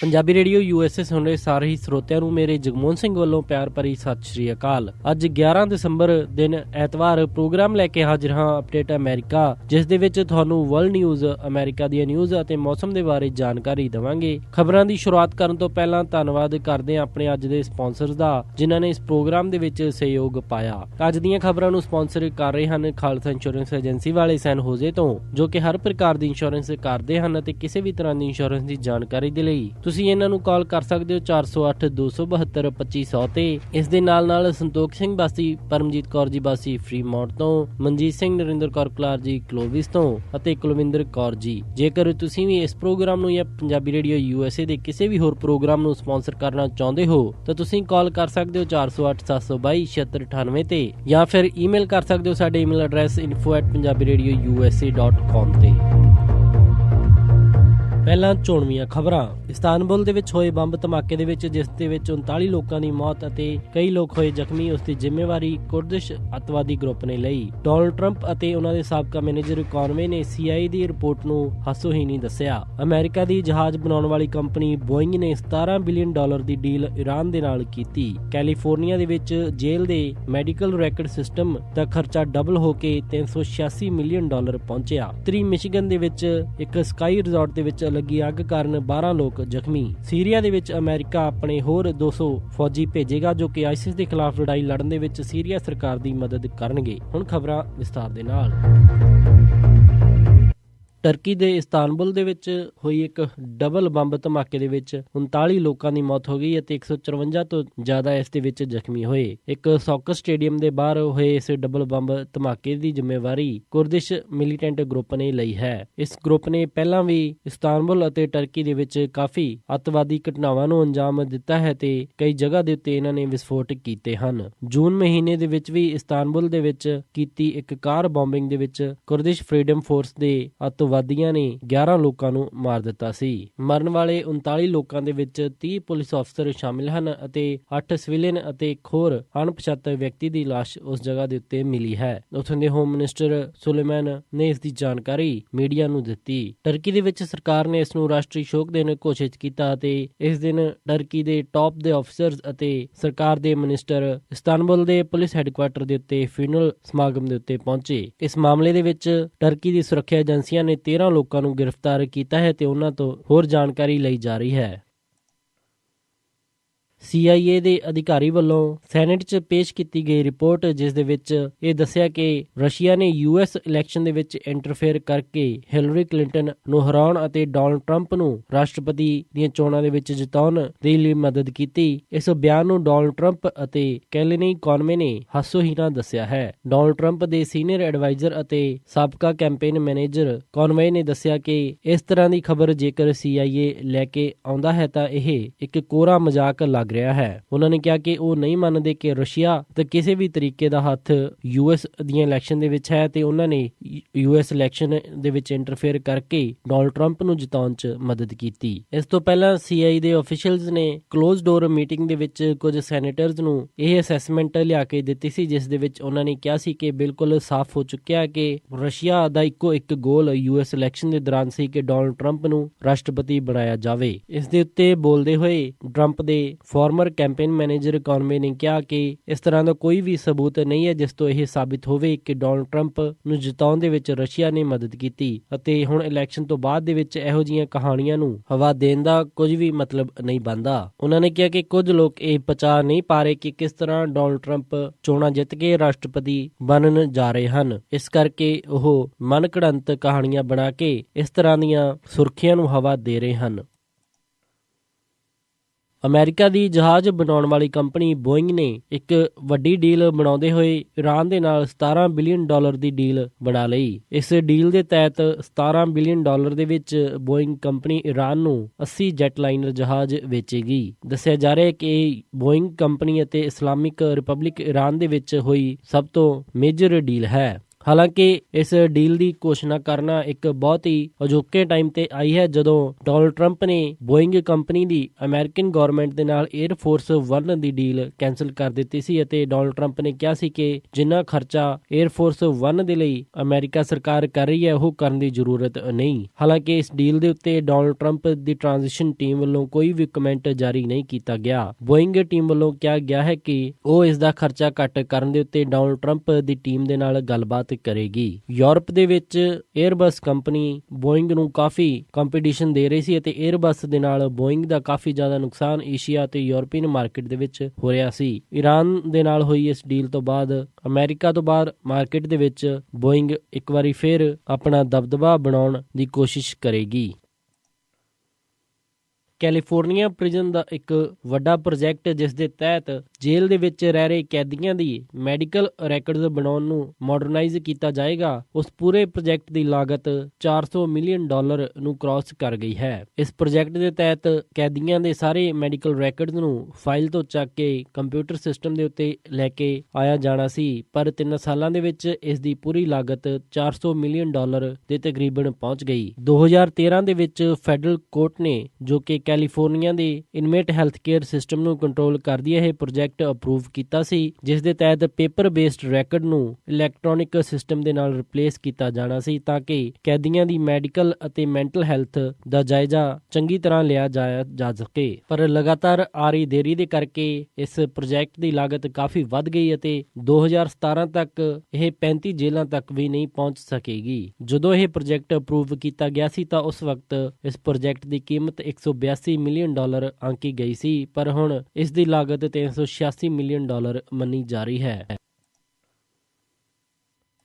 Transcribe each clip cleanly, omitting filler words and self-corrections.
Punjabi radio USA ਸੁਣ ਰਹੇ ਸਾਰੇ ਹੀ ਸਰੋਤਿਆਂ ਨੂੰ ਮੇਰੇ ਜਗਮੋਹਨ ਸਿੰਘ ਵੱਲੋਂ ਪਿਆਰ ਭਰੀ ਸਤਿ ਸ਼੍ਰੀ ਅਕਾਲ। ਅੱਜ 11 ਦਸੰਬਰ ਦਿਨ ਐਤਵਾਰ ਪ੍ਰੋਗਰਾਮ ਲੈ ਕੇ ਹਾਜ਼ਰ ਹਾਂ ਅਪਡੇਟ ਅਮਰੀਕਾ, ਜਿਸ ਦੇ ਵਿੱਚ ਤੁਹਾਨੂੰ ਵਰਲਡ ਨਿਊਜ਼, ਅਮਰੀਕਾ ਦੀਆਂ ਨਿਊਜ਼ ਅਤੇ ਮੌਸਮ ਦੇ ਬਾਰੇ ਜਾਣਕਾਰੀ ਦੇਵਾਂਗੇ। ਖਬਰਾਂ ਦੀ ਸ਼ੁਰੂਆਤ ਕਰਨ ਤੋਂ ਪਹਿਲਾਂ ਧੰਨਵਾਦ ਕਰਦੇ ਹਾਂ ਆਪਣੇ ਅੱਜ ਦੇ ਸਪਾਂਸਰਸ ਦਾ, ਜਿਨ੍ਹਾਂ ਨੇ ਇਸ ਪ੍ਰੋਗਰਾਮ ਦੇ ਵਿੱਚ ਸਹਿਯੋਗ ਪਾਇਆ। ਅੱਜ ਦੀਆਂ ਖਬਰਾਂ ਨੂੰ ਸਪਾਂਸਰ ਕਰ ਰਹੇ ਹਨ ਖਾਲਸਾ ਇੰਸ਼ੋਰੈਂਸ ਏਜੰਸੀ ਵਾਲੇ ਸੈਨ ਹੋਜ਼ੇ ਤੋਂ, ਜੋ ਕਿ ਹਰ ਪ੍ਰਕਾਰ ਦੀ ਇੰਸ਼ੋਰੈਂਸ ਕਰਦੇ ਹਨ ਅਤੇ ਕਿਸੇ ਵੀ ਤਰ੍ਹਾਂ ਦੀ ਇੰਸ਼ੋਰੈਂਸ ਦੀ ਜਾਣਕਾਰੀ ਦੇ ਲਈ ਤੁਸੀਂ ਇਹਨਾਂ ਨੂੰ ਕਾਲ ਕਰ ਸਕਦੇ ਹੋ 408-272-2500 ਤੇ। ਇਸ ਦੇ ਨਾਲ ਸੰਤੋਖ ਸਿੰਘ ਬਾਸੀ, ਪਰਮਜੀਤ ਕੌਰ ਜੀ ਬਾਸੀ ਫਰੀਮੌਂਟ ਤੋਂ, ਮਨਜੀਤ ਸਿੰਘ, ਨਰਿੰਦਰ ਕੌਰ ਕਲਾਰ ਜੀ ਕਲੋਵਿਸ ਤੋਂ ਅਤੇ ਕੁਲਵਿੰਦਰ ਕੌਰ ਜੀ। ਜੇਕਰ ਤੁਸੀਂ ਵੀ ਇਸ ਪ੍ਰੋਗਰਾਮ ਨੂੰ ਜਾਂ ਪੰਜਾਬੀ ਰੇਡੀਓ USA ਦੇ ਕਿਸੇ ਵੀ ਹੋਰ ਪ੍ਰੋਗਰਾਮ ਨੂੰ ਸਪਾਂਸਰ ਕਰਨਾ ਚਾਹੁੰਦੇ ਹੋ ਤਾਂ ਤੁਸੀਂ ਕਾਲ ਕਰ ਸਕਦੇ ਹੋ 408-722-7698 ਤੇ, ਜਾਂ ਫਿਰ ਈਮੇਲ ਕਰ ਸਕਦੇ ਹੋ ਸਾਡੇ ਈਮੇਲ ਐਡਰੈਸ info@punjabiradiousa.com ਤੇ। ਪਹਿਲਾਂ ਚੋਣਵੀਆਂ ਖਬਰਾਂ। ਇਸਤਾਨਬੁਲ ਦੇ ਵਿੱਚ ਹੋਏ ਬੰਬ ਧਮਾਕੇ ਦੇ ਵਿੱਚ, ਜਿਸ ਦੇ ਵਿੱਚ 39 ਲੋਕਾਂ ਦੀ ਮੌਤ ਅਤੇ ਕਈ ਲੋਕ ਹੋਏ ਜ਼ਖਮੀ, ਉਸ ਦੀ ਜ਼ਿੰਮੇਵਾਰੀ ਕੁਰਦਿਸ਼ ਅੱਤਵਾਦੀ ਗਰੁੱਪ ਨੇ ਲਈ। ਡੋਨਲਡ ਟਰੰਪ ਅਤੇ ਉਹਨਾਂ ਦੇ ਸਾਬਕਾ ਮੈਨੇਜਰ ਕਾਨਵੇ ਨੇ CIA ਦੀ ਰਿਪੋਰਟ ਨੂੰ ਹਾਸੋਹੀਣੀ ਦੱਸਿਆ। ਅਮਰੀਕਾ ਦੀ ਜਹਾਜ਼ ਬਣਾਉਣ ਵਾਲੀ ਕੰਪਨੀ ਬੋਇੰਗ ਨੇ $17 ਬਿਲੀਅਨ ਦੀ ਡੀਲ ਈਰਾਨ ਦੇ ਨਾਲ ਕੀਤੀ। ਕੈਲੀਫੋਰਨੀਆ ਦੇ ਵਿੱਚ ਜੇਲ੍ਹ ਦੇ ਮੈਡੀਕਲ ਰੈਕਡ ਸਿਸਟਮ ਦਾ ਖਰਚਾ ਡਬਲ ਹੋ ਕੇ $386 ਮਿਲੀਅਨ ਪਹੁੰਚਿਆ। ਉੱਤਰੀ ਮਿਸ਼ੀਗਨ ਦੇ ਵਿੱਚ ਇੱਕ ਸਕਾਈ ਰਿਜ਼ੋਰਟ ਦੇ ਵਿੱਚ ਲੱਗੀ ਅੱਗ ਕਾਰਨ 12 ਲੋਕ ਜ਼ਖਮੀ। ਸੀਰੀਆ ਦੇ ਵਿੱਚ ਅਮਰੀਕਾ ਆਪਣੇ ਹੋਰ 200 ਫੌਜੀ ਭੇਜੇਗਾ, ਜੋ ਕਿ ਆਈਸਿਸ ਦੇ ਖਿਲਾਫ ਲੜਾਈ ਲੜਨ ਦੇ ਵਿੱਚ ਸੀਰੀਆ ਸਰਕਾਰ ਦੀ ਮਦਦ ਕਰਨਗੇ। ਹੁਣ ਖਬਰਾਂ ਵਿਸਤਾਰ ਦੇ ਨਾਲ। ਟਰਕੀ ਦੇ ਇਸਤਾਨਬੁਲ ਦੇ ਵਿੱਚ ਹੋਈ ਇੱਕ ਡਬਲ ਬੰਬ ਧਮਾਕੇ ਦੇ ਵਿੱਚ 39 ਲੋਕਾਂ ਦੀ ਮੌਤ ਹੋ ਗਈ ਅਤੇ 154 ਤੋਂ ਜ਼ਿਆਦਾ ਇਸ ਦੇ ਵਿੱਚ ਜ਼ਖਮੀ ਹੋਏ। ਇੱਕ ਸੌਕਰ ਸਟੇਡੀਅਮ ਦੇ ਬਾਹਰ ਹੋਏ ਇਸ ਡਬਲ ਬੰਬ ਧਮਾਕੇ ਦੀ ਜ਼ਿੰਮੇਵਾਰੀ ਕੁਰਦਿਸ਼ ਮਿਲੀਟੈਂਟ ਗਰੁੱਪ ਨੇ ਲਈ ਹੈ। ਇਸ ਗਰੁੱਪ ਨੇ ਪਹਿਲਾਂ ਵੀ ਇਸਤਾਨਬੁਲ ਅਤੇ ਟਰਕੀ ਦੇ ਵਿੱਚ ਕਾਫੀ ਅੱਤਵਾਦੀ ਘਟਨਾਵਾਂ ਨੂੰ ਅੰਜਾਮ ਦਿੱਤਾ ਹੈ ਤੇ ਕਈ ਜਗ੍ਹਾ ਦੇ ਉੱਤੇ ਇਹਨਾਂ ਨੇ ਵਿਸਫੋਟ ਕੀਤੇ ਹਨ। ਜੂਨ ਮਹੀਨੇ ਦੇ ਵਿੱਚ ਵੀ ਇਸਤਾਨਬੁਲ ਦੇ ਵਿੱਚ ਕੀਤੀ ਇੱਕ ਕਾਰ ਬੰਬਿੰਗ ਦੇ ਵਿੱਚ ਕੁਰਦਿਸ਼ ਫਰੀडम ਫੋਰਸ ਦੇ ਵਾਦੀਆਂ ਨੇ 11 ਲੋਕਾਂ ਨੂੰ ਮਾਰ ਦਿੱਤਾ ਸੀ। ਮਰਨ ਵਾਲੇ 39 ਲੋਕਾਂ ਦੇ ਵਿੱਚ 30 ਪੁਲਿਸ ਅਫਸਰ ਸ਼ਾਮਿਲ ਹਨ ਅਤੇ 8 ਸਿਵਲੀਅਨ ਅਤੇ ਇੱਕ ਹੋਰ ਅਣਪਛਾਤੇ ਵਿਅਕਤੀ ਦੀ ਲਾਸ਼ ਉਸ ਜਗ੍ਹਾ ਦੇ ਉੱਤੇ ਮਿਲੀ ਹੈ। ਉੱਥੋਂ ਦੇ ਹੋਮ ਮਿਨਿਸਟਰ ਸੁਲੇਮਾਨ ਨੇ ਇਸ ਦੀ ਜਾਣਕਾਰੀ ਮੀਡੀਆ ਨੂੰ ਦਿੱਤੀ। ਟਰਕੀ ਦੇ ਵਿੱਚ ਸਰਕਾਰ ਨੇ ਇਸ ਨੂੰ ਰਾਸ਼ਟਰੀ ਸ਼ੋਕ ਦਿਨ ਘੋਸ਼ਿਤ ਕੀਤਾ ਅਤੇ ਇਸ ਦਿਨ ਟਰਕੀ ਦੇ ਟਾਪ ਦੇ ਅਫਸਰਸ ਅਤੇ ਸਰਕਾਰ ਦੇ ਮਿਨਿਸਟਰ ਇਸਤਾਨਬੁਲ ਦੇ ਪੁਲਿਸ ਹੈੱਡਕੁਆਰਟਰ ਦੇ ਉੱਤੇ ਫਿਊਨਰਲ ਸਮਾਗਮ ਦੇ ਉੱਤੇ ਪਹੁੰਚੇ। ਇਸ ਮਾਮਲੇ ਦੇ ਵਿੱਚ ਟਰਕੀ ਦੀ ਸੁਰੱਖਿਆ ਏਜੰਸੀਆਂ ਨੇ 13 ਲੋਕਾਂ ਨੂੰ ਗ੍ਰਿਫਤਾਰ ਕੀਤਾ ਹੈ ਤੇ ਉਹਨਾਂ ਤੋਂ ਹੋਰ ਜਾਣਕਾਰੀ ਲਈ ਜਾ ਰਹੀ ਹੈ। CIA ਦੇ ਅਧਿਕਾਰੀ ਵੱਲੋਂ ਸੈਨੇਟ 'ਚ ਪੇਸ਼ ਕੀਤੀ ਗਈ ਰਿਪੋਰਟ, ਜਿਸ ਦੇ ਵਿੱਚ ਇਹ ਦੱਸਿਆ ਕਿ ਰਸ਼ੀਆ ਨੇ US ਇਲੈਕਸ਼ਨ ਦੇ ਵਿੱਚ ਇੰਟਰਫੇਅਰ ਕਰਕੇ ਹਿਲਰੀ ਕਲਿੰਟਨ ਨੂੰ ਹਰਾਉਣ ਅਤੇ ਡੋਨਲਡ ਟਰੰਪ ਨੂੰ ਰਾਸ਼ਟਰਪਤੀ ਦੀਆਂ ਚੋਣਾਂ ਦੇ ਵਿੱਚ ਜਿਤਾਉਣ ਦੇ ਲਈ ਮਦਦ ਕੀਤੀ। ਇਸ ਬਿਆਨ ਨੂੰ ਡੋਨਲਡ ਟਰੰਪ ਅਤੇ ਕੈਲੇਨੀ ਕਾਨਵੇ ਨੇ ਹਾਸੋਹੀਣਾ ਦੱਸਿਆ ਹੈ। ਡੋਨਲਡ ਟਰੰਪ ਦੇ ਸੀਨੀਅਰ ਐਡਵਾਈਜ਼ਰ ਅਤੇ ਸਾਬਕਾ ਕੈਂਪੇਨ ਮੈਨੇਜਰ ਕਾਨਵੇ ਨੇ ਦੱਸਿਆ ਕਿ ਇਸ ਤਰ੍ਹਾਂ ਦੀ ਖਬਰ ਜੇਕਰ CIA ਲੈ ਕੇ ਆਉਂਦਾ ਹੈ ਤਾਂ ਇਹ ਇੱਕ ਕੋਰਾ ਮਜ਼ਾਕ ਲੱਗ ਰਿਹਾ ਹੈ। ਉਹਨਾਂ ਨੇ ਕਿਹਾ ਕਿ ਉਹ ਨਹੀਂ ਮੰਨਦੇ ਕਿ ਰਸ਼ੀਆ ਤੇ ਕਿਸੇ ਵੀ ਤਰੀਕੇ ਦਾ ਹੱਥ US ਦੀਆਂ ਇਲੈਕਸ਼ਨ ਦੇ ਵਿੱਚ ਹੈ ਤੇ ਉਹਨਾਂ ਨੇ US ਇਲੈਕਸ਼ਨ ਦੇ ਵਿੱਚ ਇੰਟਰਫੇਅਰ ਕਰਕੇ ਡੋਨਲਡ ਟਰੰਪ ਨੂੰ ਜਿਤਾਉਣ 'ਚ ਮਦਦ ਕੀਤੀ। ਇਸ ਤੋਂ ਪਹਿਲਾਂ CIA ਦੇ ਅਫੀਸ਼ੀਅਲਸ ਨੇ ਕਲੋਜ਼ ਡੋਰ ਮੀਟਿੰਗ ਦੇ ਵਿੱਚ ਕੁਝ ਸੈਨੇਟਰਸ ਨੂੰ ਇਹ ਅਸੈਸਮੈਂਟ ਲਿਆ ਕੇ ਦਿੱਤੀ ਸੀ, ਜਿਸ ਦੇ ਵਿੱਚ ਉਹਨਾਂ ਨੇ ਕਿਹਾ ਸੀ ਕਿ ਬਿਲਕੁਲ ਸਾਫ਼ ਹੋ ਚੁੱਕਿਆ ਕਿ ਰਸ਼ੀਆ ਦਾ ਇੱਕੋ ਇੱਕ ਗੋਲ US ਇਲੈਕਸ਼ਨ ਦੇ ਦੌਰਾਨ ਸੀ ਕਿ ਡੋਨਲਡ ਟਰੰਪ ਨੂੰ ਰਾਸ਼ਟਰਪਤੀ ਬਣਾਇਆ ਜਾਵੇ। ਇਸ ਦੇ ਉੱਤੇ ਬੋਲਦੇ ਹੋਏ ਟਰੰਪ ਦੇ ਫਾਰਮਰ ਕੈਂਪੇਨ ਮੈਨੇਜਰ ਕਾਨਵੇ ਨੇ ਕਿਹਾ ਕਿ ਇਸ ਤਰ੍ਹਾਂ ਦਾ ਕੋਈ ਵੀ ਸਬੂਤ ਨਹੀਂ ਹੈ ਜਿਸ ਤੋਂ ਇਹ ਸਾਬਿਤ ਹੋਵੇ ਕਿ ਡੋਨਲਡ ਟਰੰਪ ਨੂੰ ਜਿਤਾਉਣ ਦੇ ਵਿੱਚ ਰਸ਼ੀਆ ਨੇ ਮਦਦ ਕੀਤੀ ਅਤੇ ਹੁਣ ਇਲੈਕਸ਼ਨ ਤੋਂ ਬਾਅਦ ਦੇ ਵਿੱਚ ਇਹੋ ਜਿਹੀਆਂ ਕਹਾਣੀਆਂ ਨੂੰ ਹਵਾ ਦੇਣ ਦਾ ਕੁਝ ਵੀ ਮਤਲਬ ਨਹੀਂ ਬਣਦਾ। ਉਹਨਾਂ ਨੇ ਕਿਹਾ ਕਿ ਕੁਝ ਲੋਕ ਇਹ ਪਚਾ ਨਹੀਂ ਪਾ ਰਹੇ ਕਿ ਕਿਸ ਤਰ੍ਹਾਂ ਡੋਨਲਡ ਟਰੰਪ ਚੋਣਾਂ ਜਿੱਤ ਕੇ ਰਾਸ਼ਟਰਪਤੀ ਬਣਨ ਜਾ ਰਹੇ ਹਨ। ਇਸ ਕਰਕੇ ਉਹ ਮਨਘੜੰਤ ਕਹਾਣੀਆਂ ਬਣਾ ਕੇ ਇਸ ਤਰ੍ਹਾਂ ਦੀਆਂ ਸੁਰਖੀਆਂ ਨੂੰ ਹਵਾ ਦੇ ਰਹੇ ਹਨ। ਅਮਰੀਕਾ ਦੀ ਜਹਾਜ਼ ਬਣਾਉਣ ਵਾਲੀ ਕੰਪਨੀ ਬੋਇੰਗ ਨੇ ਇੱਕ ਵੱਡੀ ਡੀਲ ਬਣਾਉਂਦੇ ਹੋਏ ਈਰਾਨ ਦੇ ਨਾਲ $17 ਬਿਲੀਅਨ ਦੀ ਡੀਲ ਬਣਾ ਲਈ। ਇਸ ਡੀਲ ਦੇ ਤਹਿਤ $17 ਬਿਲੀਅਨ ਦੇ ਵਿੱਚ ਬੋਇੰਗ ਕੰਪਨੀ ਈਰਾਨ ਨੂੰ 80 ਜੈਟਲਾਈਨਰ ਜਹਾਜ਼ ਵੇਚੇਗੀ। ਦੱਸਿਆ ਜਾ ਰਿਹਾ ਹੈ ਕਿ ਬੋਇੰਗ ਕੰਪਨੀ ਅਤੇ ਇਸਲਾਮਿਕ ਰਿਪਬਲਿਕ ਈਰਾਨ ਦੇ ਵਿੱਚ ਹੋਈ ਸਭ ਤੋਂ ਮੇਜਰ ਡੀਲ ਹੈ। ਹਾਲਾਂਕਿ ਇਸ ਡੀਲ ਦੀ ਘੋਸ਼ਣਾ ਕਰਨਾ ਇੱਕ ਬਹੁਤ ਹੀ ਅਜੋਕੇ ਟਾਈਮ ਤੇ ਆਈ ਹੈ, ਜਦੋਂ ਡੋਨਲਡ ਟਰੰਪ ਨੇ ਬੋਇੰਗ ਕੰਪਨੀ ਦੀ ਅਮਰੀਕਨ ਗਵਰਨਮੈਂਟ ਦੇ ਨਾਲ 에ਅਰ ਫੋਰਸ 1 ਦੀ ਡੀਲ ਕੈਂਸਲ ਕਰ ਦਿੱਤੀ ਸੀ ਅਤੇ ਡੋਨਲਡ ਟਰੰਪ ਨੇ ਕਿਹਾ ਸੀ ਕਿ ਜਿੰਨਾ ਖਰਚਾ 에ਅਰ ਫੋਰਸ 1 ਦੇ ਲਈ ਅਮਰੀਕਾ ਸਰਕਾਰ ਕਰ ਰਹੀ ਹੈ ਉਹ ਕਰਨ ਦੀ ਜ਼ਰੂਰਤ ਨਹੀਂ। ਹਾਲਾਂਕਿ ਇਸ ਡੀਲ ਦੇ ਉੱਤੇ ਡੋਨਲਡ ਟਰੰਪ ਦੀ ਟ੍ਰਾਂਜੀਸ਼ਨ ਟੀਮ ਵੱਲੋਂ ਕੋਈ ਵੀ ਕਮੈਂਟ ਜਾਰੀ ਨਹੀਂ ਕੀਤਾ ਗਿਆ। ਬੋਇੰਗ ਟੀਮ ਵੱਲੋਂ ਕਿਹਾ ਗਿਆ ਹੈ ਕਿ ਉਹ ਇਸ ਦਾ ਖਰਚਾ ਘੱਟ ਕਰਨ ਦੇ ਉੱਤੇ ਡੋਨਲਡ ਟਰੰਪ ਦੀ ਟੀਮ ਦੇ ਨਾਲ ਗੱਲਬਾਤ ਕਰੇਗੀ। ਯੂਰਪ ਦੇ ਵਿੱਚ 에ਅਰਬਸ ਕੰਪਨੀ ਬੋਇੰਗ ਨੂੰ ਕਾਫੀ ਕੰਪੀਟੀਸ਼ਨ ਦੇ ਰਹੀ ਸੀ ਅਤੇ 에ਅਰਬਸ ਦੇ ਨਾਲ ਬੋਇੰਗ ਦਾ ਕਾਫੀ ਜ਼ਿਆਦਾ ਨੁਕਸਾਨ ਏਸ਼ੀਆ ਅਤੇ ਯੂਰਪੀਅਨ ਮਾਰਕੀਟ ਦੇ ਵਿੱਚ ਹੋ ਰਿਹਾ ਸੀ। ਈਰਾਨ ਦੇ ਨਾਲ ਹੋਈ ਇਸ ਡੀਲ ਤੋਂ ਬਾਅਦ ਅਮਰੀਕਾ ਤੋਂ ਬਾਅਦ ਮਾਰਕੀਟ ਦੇ ਵਿੱਚ ਬੋਇੰਗ ਇੱਕ ਵਾਰੀ ਫਿਰ ਆਪਣਾ ਦਬਦਬਾ ਬਣਾਉਣ ਦੀ ਕੋਸ਼ਿਸ਼ ਕਰੇਗੀ। ਕੈਲੀਫੋਰਨੀਆ ਪ੍ਰਿਜ਼ਨ ਦਾ ਇੱਕ ਵੱਡਾ ਪ੍ਰੋਜੈਕਟ ਜਿਸ ਦੇ ਤਹਿਤ ਜੇਲ੍ਹ ਦੇ ਵਿੱਚ ਰਹਿ ਰਹੇ ਕੈਦੀਆਂ ਦੀ ਮੈਡੀਕਲ ਰੈਕਰਡਸ ਬਣਾਉਣ ਨੂੰ ਮਾਡਰਨਾਈਜ਼ ਕੀਤਾ ਜਾਏਗਾ, ਉਸ ਪੂਰੇ ਪ੍ਰੋਜੈਕਟ ਦੀ ਲਾਗਤ $400 ਮਿਲੀਅਨ ਨੂੰ ਕ੍ਰਾਸ ਕਰ ਗਈ ਹੈ। ਇਸ ਪ੍ਰੋਜੈਕਟ ਦੇ ਤਹਿਤ ਕੈਦੀਆਂ ਦੇ ਸਾਰੇ ਮੈਡੀਕਲ ਰੈਕਰਡਸ ਨੂੰ ਫਾਈਲ ਤੋਂ ਚੱਕ ਕੇ ਕੰਪਿਊਟਰ ਸਿਸਟਮ ਦੇ ਉੱਤੇ ਲੈ ਕੇ ਆਇਆ ਜਾਣਾ ਸੀ, ਪਰ 3 ਸਾਲਾਂ ਦੇ ਵਿੱਚ ਇਸ ਦੀ ਪੂਰੀ ਲਾਗਤ $400 ਮਿਲੀਅਨ ਦੇ ਤਕਰੀਬਨ ਪਹੁੰਚ ਗਈ। 2013 ਦੇ ਵਿੱਚ ਫੈਡਰਲ ਕੋਰਟ ਨੇ, ਜੋ ਕਿ ਕੈਲੀਫੋਰਨੀਆ ਦੇ ਇਨਮੇਟ ਹੈਲਥ ਕੇਅਰ ਸਿਸਟਮ ਨੂੰ ਕੰਟਰੋਲ ਕਰਦੀ ਇਹ ਪ੍ਰੋਜੈਕਟ ਅਪਰੂਵ ਕੀਤਾ ਸੀ, ਜਿਸ ਦੇ ਤਹਿਤ ਪੇਪਰ ਬੇਸਡ ਰੈਕਰਡ ਨੂੰ ਇਲੈਕਟ੍ਰੋਨਿਕ ਸਿਸਟਮ ਦੇ ਨਾਲ ਰਿਪਲੇਸ ਕੀਤਾ ਜਾਣਾ ਸੀ, ਤਾਂ ਕਿ ਕੈਦੀਆਂ ਦੀ ਮੈਡੀਕਲ ਅਤੇ ਮੈਂਟਲ ਹੈਲਥ ਦਾ ਜਾਇਜ਼ਾ ਚੰਗੀ ਤਰ੍ਹਾਂ ਲਿਆ ਜਾ ਸਕੇ। ਪਰ ਲਗਾਤਾਰ ਆ ਰਹੀ ਦੇਰੀ ਦੇ ਕਰਕੇ ਇਸ ਪ੍ਰੋਜੈਕਟ ਦੀ ਲਾਗਤ ਕਾਫੀ ਵੱਧ ਗਈ ਅਤੇ 2017 ਤੱਕ ਇਹ 35 ਜੇਲ੍ਹਾਂ ਤੱਕ ਵੀ ਨਹੀਂ ਪਹੁੰਚ ਸਕੇਗੀ। ਜਦੋਂ ਇਹ ਪ੍ਰੋਜੈਕਟ ਅਪਰੂਵ ਕੀਤਾ ਗਿਆ ਸੀ ਤਾਂ ਉਸ ਵਕਤ ਇਸ ਪ੍ਰੋਜੈਕਟ ਦੀ ਕੀਮਤ $182 ਮਿਲੀਅਨ ਆਂਕੀ ਗਈ ਸੀ, ਪਰ ਹੁਣ ਇਸ ਦੀ ਲਾਗਤ $386 ਮਿਲੀਅਨ ਮੰਨੀ ਜਾ ਰਹੀ ਹੈ।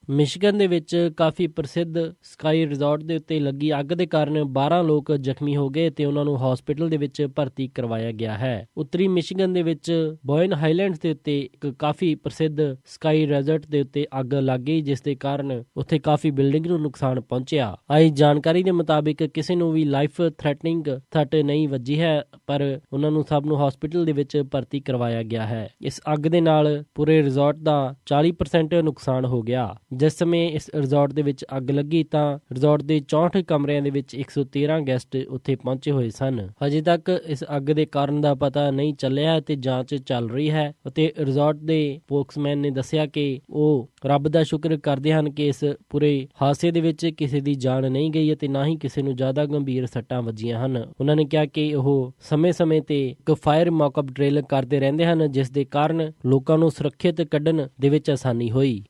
ਮਿਸ਼ੀਗਨ ਦੇ ਵਿੱਚ ਕਾਫੀ ਪ੍ਰਸਿੱਧ ਸਕਾਈ ਰਿਜ਼ੋਰਟ ਦੇ ਉੱਤੇ ਲੱਗੀ ਅੱਗ ਦੇ ਕਾਰਨ 12 ਲੋਕ ਜ਼ਖਮੀ ਹੋ ਗਏ ਤੇ ਉਹਨਾਂ ਨੂੰ ਹਸਪੀਟਲ ਦੇ ਵਿੱਚ ਭਰਤੀ ਕਰਵਾਇਆ ਗਿਆ ਹੈ। ਉੱਤਰੀ ਮਿਸ਼ੀਗਨ ਦੇ ਵਿੱਚ ਬੋਇਨ ਹਾਈਲੈਂਡਸ ਦੇ ਉੱਤੇ ਇੱਕ ਕਾਫੀ ਪ੍ਰਸਿੱਧ ਸਕਾਈ ਰਿਜ਼ੋਰਟ ਦੇ ਉੱਤੇ ਅੱਗ ਲੱਗ ਗਈ, ਜਿਸ ਦੇ ਕਾਰਨ ਉੱਥੇ ਕਾਫੀ ਬਿਲਡਿੰਗ ਨੂੰ ਨੁਕਸਾਨ ਪਹੁੰਚਿਆ। ਆਈ ਜਾਣਕਾਰੀ ਦੇ ਮੁਤਾਬਿਕ ਕਿਸੇ ਨੂੰ ਵੀ ਲਾਈਫ ਥ੍ਰੈਟਨਿੰਗ ਥ੍ਰੈਟ ਨਹੀਂ ਵੱਜੀ ਹੈ, ਪਰ ਉਹਨਾਂ ਨੂੰ ਸਭ ਨੂੰ ਹਸਪੀਟਲ ਦੇ ਵਿੱਚ ਭਰਤੀ ਕਰਵਾਇਆ ਗਿਆ ਹੈ। ਇਸ ਅੱਗ ਦੇ ਨਾਲ ਪੂਰੇ ਰਿਜ਼ੋਰਟ ਦਾ 40% ਨੁਕਸਾਨ ਹੋ ਗਿਆ। ਜਿਸ ਸਮੇਂ ਇਸ ਰਿਜ਼ੋਰਟ ਦੇ ਵਿੱਚ ਅੱਗ ਲੱਗੀ ਤਾਂ ਰਿਜ਼ੋਰਟ ਦੇ 64 ਕਮਰਿਆਂ ਦੇ ਵਿੱਚ 113 ਗੈਸਟ ਉੱਥੇ ਪਹੁੰਚੇ ਹੋਏ ਸਨ। ਹਜੇ ਤੱਕ ਇਸ ਅੱਗ ਦੇ ਕਾਰਨ ਦਾ ਪਤਾ ਨਹੀਂ ਚੱਲਿਆ ਤੇ ਜਾਂਚ ਚੱਲ ਰਹੀ ਹੈ ਅਤੇ ਰਿਜ਼ੋਰਟ ਦੇ ਸਪੋਕਸਮੈਨ ਨੇ ਦੱਸਿਆ ਕਿ ਉਹ ਰੱਬ ਦਾ ਸ਼ੁਕਰ ਕਰਦੇ ਹਨ ਕਿ ਇਸ ਪੂਰੇ ਹਾਦਸੇ ਦੇ ਵਿੱਚ ਕਿਸੇ ਦੀ ਜਾਨ ਨਹੀਂ ਗਈ ਅਤੇ ਨਾ ਹੀ ਕਿਸੇ ਨੂੰ ਜ਼ਿਆਦਾ ਗੰਭੀਰ ਸੱਟਾਂ ਵੱਜੀਆਂ ਹਨ। ਉਹਨਾਂ ਨੇ ਕਿਹਾ ਕਿ ਉਹ ਸਮੇਂ-ਸਮੇਂ ਤੇ ਇੱਕ ਫਾਇਰ ਮੌਕਅਪ ਡਰਿਲ ਕਰਦੇ ਰਹਿੰਦੇ ਹਨ, ਜਿਸ ਦੇ ਕਾਰਨ ਲੋਕਾਂ ਨੂੰ ਸੁਰੱਖਿਅਤ ਕੱਢਣ ਦੇ ਵਿੱਚ ਆਸਾਨੀ ਹੋਈ।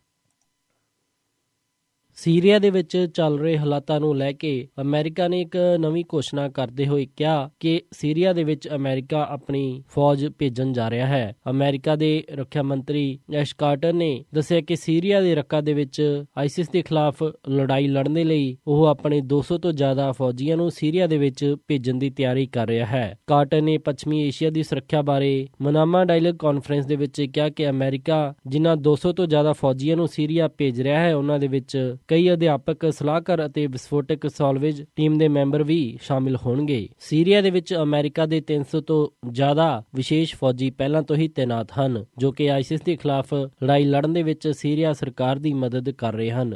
ਸੀਰੀਆ ਦੇ ਵਿੱਚ ਚੱਲ ਰਹੇ ਹਾਲਾਤਾਂ ਨੂੰ ਲੈ ਕੇ ਅਮਰੀਕਾ ਨੇ ਇੱਕ ਨਵੀਂ ਘੋਸ਼ਣਾ ਕਰਦੇ ਹੋਏ ਕਿਹਾ ਕਿ ਸੀਰੀਆ ਦੇ ਵਿੱਚ ਅਮਰੀਕਾ ਆਪਣੀ ਫੌਜ ਭੇਜਣ ਜਾ ਰਿਹਾ ਹੈ। ਅਮਰੀਕਾ ਦੇ ਰੱਖਿਆ ਮੰਤਰੀ ਐਸ਼ ਕਾਰਟਰ ਨੇ ਦੱਸਿਆ ਕਿ ਸੀਰੀਆ ਦੇ ਰੱਕਾ ਦੇ ਵਿੱਚ ਆਈਸਿਸ ਦੇ ਖਿਲਾਫ ਲੜਾਈ ਲੜਨ ਦੇ ਲਈ ਉਹ ਆਪਣੇ 200 ਤੋਂ ਜ਼ਿਆਦਾ ਫੌਜੀਆਂ ਨੂੰ ਸੀਰੀਆ ਦੇ ਵਿੱਚ ਭੇਜਣ ਦੀ ਤਿਆਰੀ ਕਰ ਰਿਹਾ ਹੈ। ਕਾਰਟਰ ਨੇ ਪੱਛਮੀ ਏਸ਼ੀਆ ਦੀ ਸੁਰੱਖਿਆ ਬਾਰੇ ਮਨਾਮਾ ਡਾਇਲੌਗ ਕਾਨਫਰੰਸ ਦੇ ਵਿੱਚ ਕਿਹਾ ਕਿ ਅਮਰੀਕਾ ਜਿਨ੍ਹਾਂ 200 ਤੋਂ ਜ਼ਿਆਦਾ ਫੌਜੀਆਂ ਨੂੰ ਸੀਰੀਆ ਭੇਜ ਰਿਹਾ ਹੈ, ਉਹਨਾਂ ਦੇ ਵਿੱਚ ਕਈ ਅਧਿਆਪਕ, ਸਲਾਹਕਾਰ ਅਤੇ ਵਿਸਫੋਟਕ ਸਾਲਵੇਜ ਟੀਮ ਦੇ ਮੈਂਬਰ ਵੀ ਸ਼ਾਮਿਲ ਹੋਣਗੇ। ਸੀਰੀਆ ਦੇ ਵਿੱਚ ਅਮਰੀਕਾ ਦੇ 300 ਤੋਂ ਜ਼ਿਆਦਾ ਵਿਸ਼ੇਸ਼ ਫੌਜੀ ਪਹਿਲਾਂ ਤੋਂ ਹੀ ਤੈਨਾਤ ਹਨ, ਜੋ ਕਿ ਆਈਸਿਸ ਦੇ ਖਿਲਾਫ ਲੜਾਈ ਲੜਨ ਦੇ ਵਿੱਚ ਸੀਰੀਆ ਸਰਕਾਰ ਦੀ ਮਦਦ ਕਰ ਰਹੇ ਹਨ।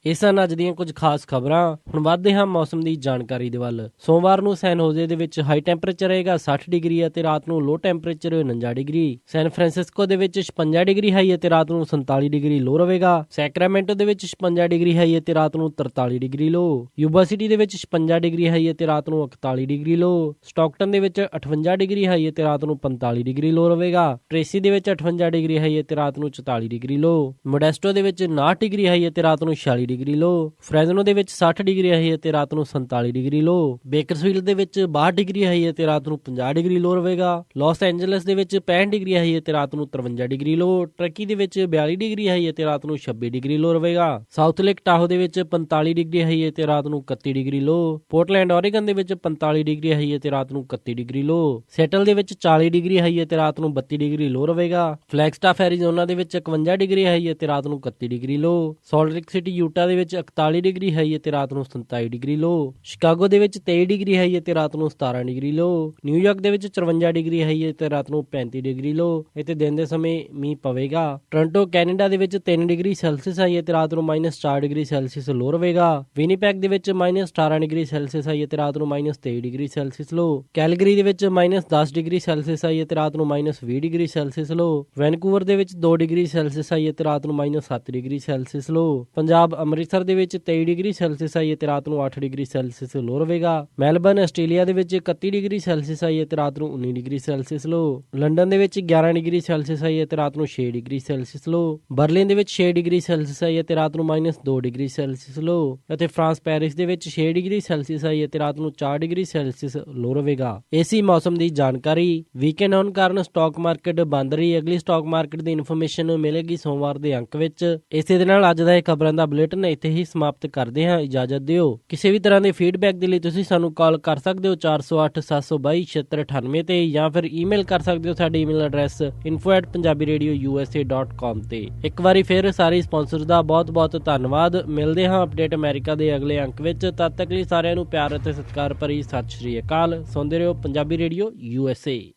ਇਹ ਸਨ ਅੱਜ ਦੀਆਂ ਕੁਝ ਖਾਸ ਖਬਰਾਂ। ਹੁਣ ਵੱਧਦੇ ਹਾਂ ਮੌਸਮ ਦੀ ਜਾਣਕਾਰੀ ਦੇ ਵੱਲ। ਸੋਮਵਾਰ ਨੂੰ ਸੈਨ ਹੋਜ਼ੇ ਦੇ ਵਿੱਚ ਹਾਈ ਟੈਂਪਰੇਚਰ ਰਹੇਗਾ 60 ਡਿਗਰੀ ਅਤੇ ਰਾਤ ਨੂੰ ਲੋ ਟੈਂਪਰੇਚਰ 49 ਡਿਗਰੀ। ਸੈਨ ਫਰਾਂਸਿਸਕੋ ਦੇ ਵਿੱਚ 56 ਡਿਗਰੀ ਹਾਈ ਅਤੇ ਰਾਤ ਨੂੰ 47 ਡਿਗਰੀ ਲੋ ਰਹੇਗਾ। ਸੈਕਰਾਮੈਂਟੋ ਦੇ ਵਿੱਚ 56 ਡਿਗਰੀ ਹਾਈ ਅਤੇ ਰਾਤ ਨੂੰ 43 ਡਿਗਰੀ ਲੋ। ਯੂਬਾ ਸਿਟੀ ਦੇ ਵਿੱਚ 56 ਡਿਗਰੀ ਹਾਈ ਅਤੇ ਰਾਤ ਨੂੰ 41 ਡਿਗਰੀ ਲੋ। ਸਟਾਕਟਨ ਦੇ ਵਿੱਚ 58 ਡਿਗਰੀ ਹਾਈ ਅਤੇ ਰਾਤ ਨੂੰ 45 ਡਿਗਰੀ ਲੋ ਰਹੇਗਾ। ਟ੍ਰੇਸੀ ਦੇ ਵਿੱਚ 58 ਡਿਗਰੀ ਹਾਈ ਅਤੇ ਰਾਤ ਨੂੰ 44 ਡਿਗਰੀ ਲੋ। ਮੋਡੈਸਟੋ ਦੇ ਵਿੱਚ 59 ਡਿਗਰੀ ਹਾਈ ਅਤੇ ਰਾਤ ਨੂੰ 46 ਡਿਗਰੀ ਲੋ। ਫ੍ਰੈਜ਼ਨੋ ਦੇ ਵਿੱਚ 60 ਡਿਗਰੀ ਹਾਈ ਅਤੇ ਰਾਤ ਨੂੰ 47 ਡਿਗਰੀ ਲੋ। ਬੇਕਰਸਫੀਲਡ ਦੇ ਵਿੱਚ 62 ਡਿਗਰੀ ਹਾਈ ਅਤੇ ਰਾਤ ਨੂੰ 50 ਡਿਗਰੀ ਲੋ ਰਹੇਗਾ। ਲਾਸ ਐਂਜਲਸ ਦੇ ਵਿੱਚ 65 ਡਿਗਰੀ ਹਾਈ ਅਤੇ ਰਾਤ ਨੂੰ 53 ਡਿਗਰੀ ਲੋ। ਟਰਕੀ ਦੇ ਵਿੱਚ 42 ਡਿਗਰੀ ਹਾਈ ਅਤੇ ਰਾਤ ਨੂੰ 26 ਡਿਗਰੀ ਲੋ ਰਹੇਗਾ। ਸਾਊਥ ਲੇਕ ਟਾਹੋ ਦੇ ਵਿੱਚ 45 ਡਿਗਰੀ ਹਾਈ ਅਤੇ ਰਾਤ ਨੂੰ 31 ਡਿਗਰੀ ਲੋ। ਪੋਰਟਲੈਂਡ ਓਰੇਗਨ ਦੇ ਵਿੱਚ 45 ਡਿਗਰੀ ਹਾਈ ਅਤੇ ਰਾਤ ਨੂੰ 31 ਡਿਗਰੀ ਲੋ। ਸੈਟਲ ਦੇ ਵਿੱਚ 40 ਡਿਗਰੀ ਹਾਈ ਅਤੇ ਰਾਤ ਨੂੰ 32 ਡਿਗਰੀ ਲੋ ਰਹੇਗਾ। ਫਲੈਗਸਟਾਫ ਐਰੀਜ਼ੋਨਾ ਦੇ ਵਿੱਚ 51 ਡਿਗਰੀ ਹਾਈ ਅਤੇ ਰਾਤ ਨੂੰ 31 degree low. Salt lake city Utah Atlanta ਦੇ ਵਿੱਚ 41 ਡਿਗਰੀ ਹਾਈ ਅਤੇ ਰਾਤ ਨੂੰ 27 ਡਿਗਰੀ ਲੋ। ਸ਼ਿਕਾਗੋ ਦੇ ਵਿੱਚ 23 ਡਿਗਰੀ ਹਾਈ ਅਤੇ ਰਾਤ ਨੂੰ 17 ਡਿਗਰੀ ਲੋ। ਨਿਊਯਾਰਕ ਦੇ ਵਿੱਚ 54 ਡਿਗਰੀ ਹਾਈ ਅਤੇ ਰਾਤ ਨੂੰ 35 ਡਿਗਰੀ ਲੋ। ਇੱਥੇ ਦਿਨ ਦੇ ਸਮੇਂ ਮੀਂਹ ਪਵੇਗਾ। ਟੋਰਾਂਟੋ ਕੈਨੇਡਾ ਦੇ ਵਿੱਚ 3 ਡਿਗਰੀ ਸੈਲਸੀਅਸ ਹਾਈ ਅਤੇ ਰਾਤ ਨੂੰ -4 ਡਿਗਰੀ ਸੈਲਸੀਅਸ ਲੋ ਰਹੇਗਾ। ਵਿਨੀਪੈਗ ਦੇ ਵਿੱਚ -18 ਡਿਗਰੀ ਸੈਲਸੀਅਸ ਹਾਈ ਅਤੇ ਰਾਤ ਨੂੰ -23 ਡਿਗਰੀ ਸੈਲਸੀਅਸ ਲੋ। ਕੈਲਗਰੀ ਦੇ ਵਿੱਚ -10 ਡਿਗਰੀ ਸੈਲਸੀਅਸ ਹਾਈ ਅਤੇ ਰਾਤ ਨੂੰ -20 ਡਿਗਰੀ ਸੈਲਸੀਅਸ ਲੋ। ਵੈਨਕੂਵਰ ਦੇ ਵਿੱਚ 2 ਡਿਗਰੀ ਸੈਲਸੀਅਸ ਹਾਈ ਅਤੇ ਰਾਤ ਨੂੰ -7 ਡਿਗਰੀ ਸੈਲਸੀਅਸ ਲੋ। ਪੰਜਾਬ ਅੰਮ੍ਰਿਤਸਰ ਦੇ ਵਿੱਚ 23 ਡਿਗਰੀ ਸੈਲਸੀਅਸ ਹਾਈ ਅਤੇ ਰਾਤ ਨੂੰ 8 ਡਿਗਰੀ ਸੈਲਸੀਅਸ ਲੋ ਰਹੇਗਾ। ਮੈਲਬਰਨ ਆਸਟ੍ਰੇਲੀਆ ਦੇ ਵਿੱਚ 31 ਡਿਗਰੀ ਸੈਲਸੀਅਸ ਹਾਈ ਅਤੇ ਰਾਤ ਨੂੰ 19 ਡਿਗਰੀ ਸੈਲਸੀਅਸ ਲੋ। ਲੰਡਨ ਦੇ ਵਿੱਚ 11 ਡਿਗਰੀ ਸੈਲਸੀਅਸ ਹਾਈ ਅਤੇ ਰਾਤ ਨੂੰ 6 ਡਿਗਰੀ ਸੈਲਸੀਅਸ ਲੋ। ਬਰਲਿਨ ਦੇ ਵਿੱਚ 6 ਡਿਗਰੀ ਸੈਲਸੀਅਸ ਹਾਈ ਅਤੇ ਰਾਤ ਨੂੰ -2 ਡਿਗਰੀ ਸੈਲਸੀਅਸ ਲੋ। ਅਤੇ ਫਰਾਂਸ ਪੈਰਿਸ ਦੇ ਵਿੱਚ 6 ਡਿਗਰੀ ਸੈਲਸੀਅਸ ਹਾਈ ਅਤੇ ਰਾਤ ਨੂੰ 4 ਡਿਗਰੀ ਸੈਲਸੀਅਸ ਲੋ ਰਹੇਗਾ। ਇਸੀ ਮੌਸਮ ਦੀ ਜਾਣਕਾਰੀ। ਵੀਕਐਂਡ ਹੋਣ ਕਾਰਨ ਸਟਾਕ ਮਾਰਕੀਟ ਬੰਦ ਰਹੀ। ਅਗਲੀ ਸਟਾਕ ਮਾਰਕੀਟ ਦੀ ਇਨਫੋਰਮੇਸ਼ਨ ਮਿਲੇਗੀ ਸੋਮਵਾਰ ਦੇ ਅੰਕ ਵਿੱਚ। ਇਸੇ ਦੇ ਨਾਲ ਅੱਜ ਦਾ ਇਹ ਖਬਰਾਂ ਦਾ ਬੁਲੇਟਿਨ ਇੱਥੇ ਹੀ ਸਮਾਪਤ ਕਰਦੇ ਹਾਂ। ਇਜਾਜ਼ਤ ਦਿਓ। ਕਿਸੇ ਵੀ ਤਰ੍ਹਾਂ ਦੇ ਫੀਡਬੈਕ ਦੇ ਲਈ ਤੁਸੀਂ ਸਾਨੂੰ ਕਾਲ ਕਰ ਸਕਦੇ ਹੋ 408 722 7698 ਤੇ, ਜਾਂ ਫਿਰ ਈਮੇਲ ਕਰ ਸਕਦੇ ਹੋ ਸਾਡੇ ਈਮੇਲ ਐਡਰੈਸ info@punjabiradiousa.com ਤੇ। ਇੱਕ ਵਾਰੀ ਫਿਰ ਸਾਰੇ ਸਪਾਂਸਰਸ ਦਾ ਬਹੁਤ ਬਹੁਤ ਧੰਨਵਾਦ। ਮਿਲਦੇ ਹਾਂ ਅਪਡੇਟ ਅਮਰੀਕਾ ਦੇ ਅਗਲੇ ਅੰਕ ਵਿੱਚ। ਤਦ ਤੱਕ ਲਈ ਸਾਰਿਆਂ ਨੂੰ ਪਿਆਰ ਅਤੇ ਸਤਿਕਾਰ ਭਰੀ ਸਤਿ ਸ਼੍ਰੀ ਅਕਾਲ। ਸੁਣਦੇ ਰਹੋ ਪੰਜਾਬੀ ਰੇਡੀਓ USA।